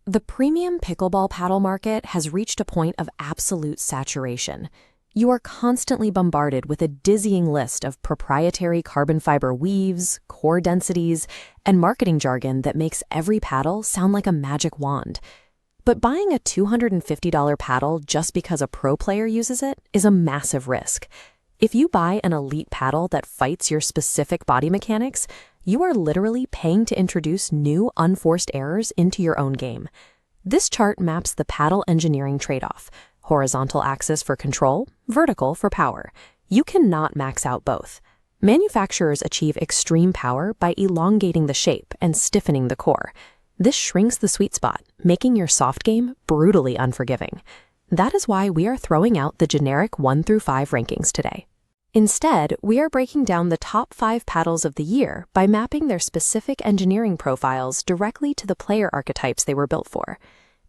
The premium pickleball paddle market has reached a point of absolute saturation. You are constantly bombarded with a dizzying list of proprietary carbon fiber weaves, core densities, and marketing jargon that makes every paddle sound like a magic wand. But buying a $250 paddle just because a pro player uses it is a massive risk. If you buy an elite paddle that fights your specific body mechanics, you are literally paying to introduce new, unforced errors into your own game. This chart maps the paddle engineering trade-off: horizontal axis for control, vertical for power. You cannot max out both. Manufacturers achieve extreme power by elongating the shape and stiffening the core. This shrinks the sweet spot, making your soft game brutally unforgiving. That is why we are throwing out the generic 1 through 5 rankings today. Instead, we are breaking down the top 5 paddles of the year by mapping their specific engineering profiles directly to the player archetypes they were built for.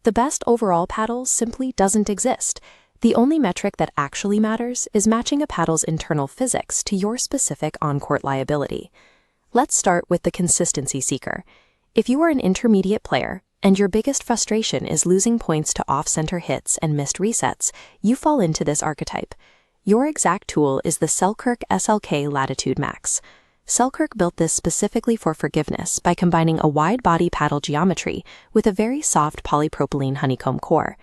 The best overall paddle simply doesn't exist. The only metric that actually matters is matching a paddle's internal physics to your specific on-court liability. Let's start with the consistency seeker. If you are an intermediate player, and your biggest frustration is losing points to off-center hits and missed resets, you fall into this archetype. Your exact tool is the Selkirk SLK Latitude Max. Selkirk built this specifically for forgiveness by combining a wide-body paddle geometry with a very soft polypropylene honeycomb core.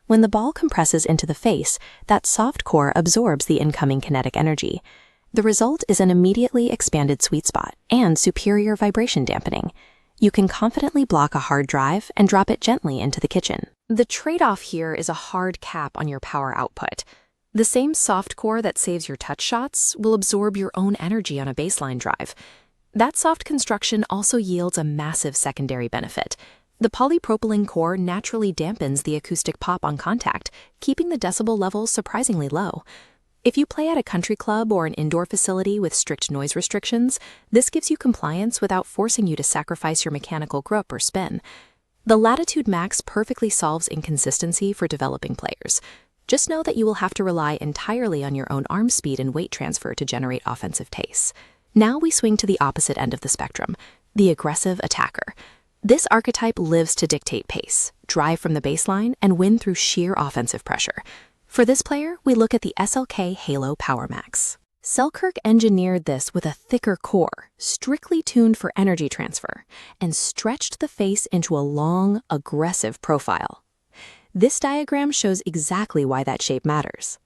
When the ball compresses into the face, that soft core absorbs the incoming kinetic energy. The result is an immediately expanded sweet spot and superior vibration dampening. You can confidently block a hard drive and drop it gently into the kitchen. The trade-off here is a hard cap on your power output. The same soft core that saves your touch shots will absorb your own energy on a baseline drive. That soft construction also yields a massive secondary benefit. The polypropylene core naturally dampens the acoustic pop on contact, keeping the decibel levels surprisingly low. If you play at a country club or an indoor facility with strict noise restrictions, this gives you compliance without forcing you to sacrifice your mechanical grip or spin. The Latitude Max perfectly solves inconsistency for developing players. Just know that you will have to rely entirely on your own arm speed and weight transfer to generate offensive tastes. Now we swing to the opposite end of the spectrum, the aggressive attacker. This archetype lives to dictate pace, drive from the baseline, and win through sheer offensive pressure. For this player, we look at the SLK Halo Power Max. Selkirk engineered this with a thicker core, strictly tuned for energy transfer, and stretched the face into a long, aggressive profile. This diagram shows exactly why that shape matters.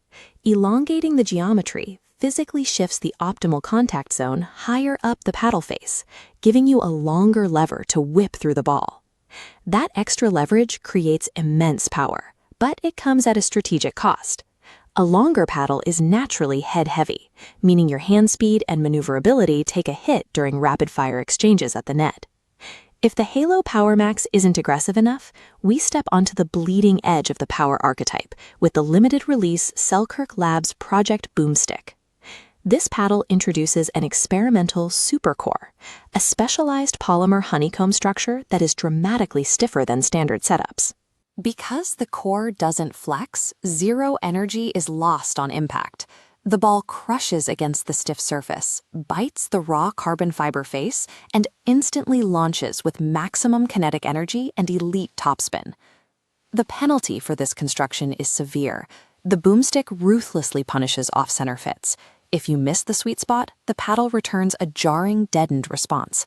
Elongating the geometry physically shifts the optimal contact zone higher up the paddle face, giving you a longer lever to whip through the ball. That extra leverage creates immense power, but it comes at a strategic cost. A longer paddle is naturally head-heavy, meaning your hand speed and maneuverability take a hit during rapid-fire exchanges at the net. If the Halo Power Max isn't aggressive enough, we step onto the bleeding edge of the power archetype with the limited-release Selkirk Labs Project Boomstick. This paddle introduces an experimental supercore, a specialized polymer honeycomb structure that is dramatically stiffer than standard setups. Because the core doesn't flex, zero energy is lost on impact. The ball crushes against the stiff surface, bites the raw carbon fiber face, and instantly launches with maximum kinetic energy and elite topspin. The penalty for this construction is severe. The boomstick ruthlessly punishes off-center fits. If you miss the sweet spot, the paddle returns a jarring, deadened response.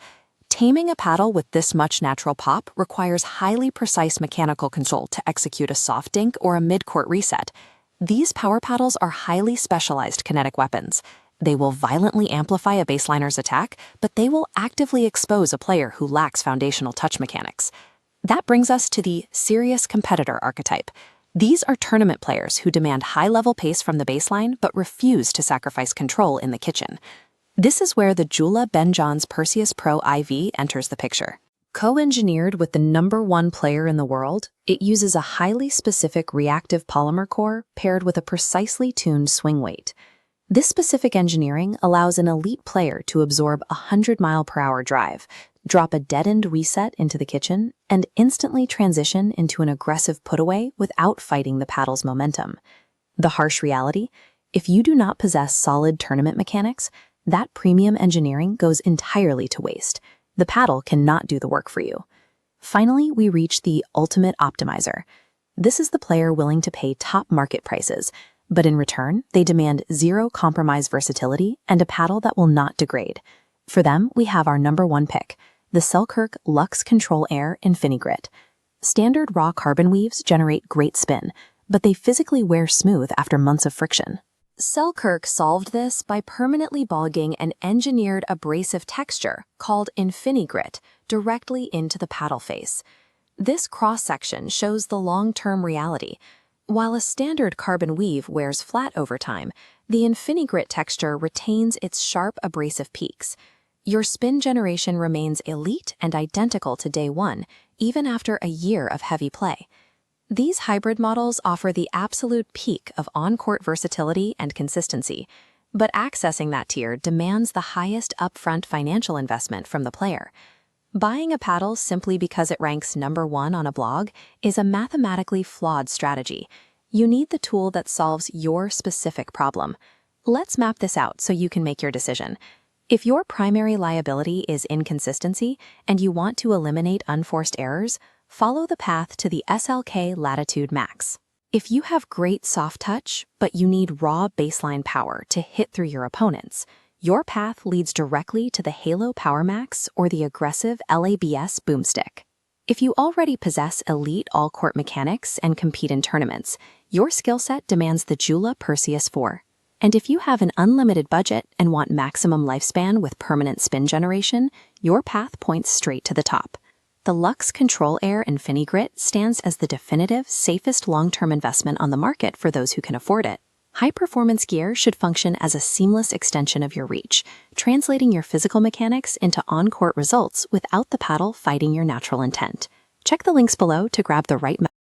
Taming a paddle with this much natural pop requires highly precise mechanical control to execute a soft dink or a mid-court reset. These power paddles are highly specialized kinetic weapons. They will violently amplify a baseliner's attack, but they will actively expose a player who lacks foundational touch mechanics. That brings us to the serious competitor archetype. These are tournament players who demand high-level pace from the baseline but refuse to sacrifice control in the kitchen. This is where the Jula Ben John's Perseus Pro IV enters the picture. Co-engineered with the #1 player in the world, it uses a highly specific reactive polymer core paired with a precisely tuned swing weight. This specific engineering allows an elite player to absorb a 100-mile-per-hour drive, drop a deadened reset into the kitchen, and instantly transition into an aggressive put-away without fighting the paddle's momentum. The harsh reality? If you do not possess solid tournament mechanics, that premium engineering goes entirely to waste. The paddle cannot do the work for you. Finally, we reach the ultimate optimizer. This is the player willing to pay top market prices, but in return, they demand zero compromise versatility and a paddle that will not degrade. For them, we have our number one pick, the Selkirk Luxe Control Air InfiniGrit. Standard raw carbon weaves generate great spin, but they physically wear smooth after months of friction. Selkirk solved this by permanently bogging an engineered abrasive texture called InfiniGrit directly into the paddle face. This cross-section shows the long-term reality. While a standard carbon weave wears flat over time, the InfiniGrit texture retains its sharp abrasive peaks. Your spin generation remains elite and identical to day one, even after a year of heavy play. These hybrid models offer the absolute peak of on-court versatility and consistency, but accessing that tier demands the highest upfront financial investment from the player. Buying a paddle simply because it ranks number one on a blog is a mathematically flawed strategy. You need the tool that solves your specific problem. Let's map this out so you can make your decision. If your primary liability is inconsistency and you want to eliminate unforced errors, follow the path to the SLK Latitude Max. If you have great soft touch, but you need raw baseline power to hit through your opponents, your path leads directly to the Halo Power Max or the aggressive LABS Boomstick. If you already possess elite all-court mechanics and compete in tournaments, your skill set demands the Jula Perseus 4. And if you have an unlimited budget and want maximum lifespan with permanent spin generation, your path points straight to the top. The Luxe Control Air InfiniGrit stands as the definitive, safest long-term investment on the market for those who can afford it. High-performance gear should function as a seamless extension of your reach, translating your physical mechanics into on-court results without the paddle fighting your natural intent. Check the links below to grab the right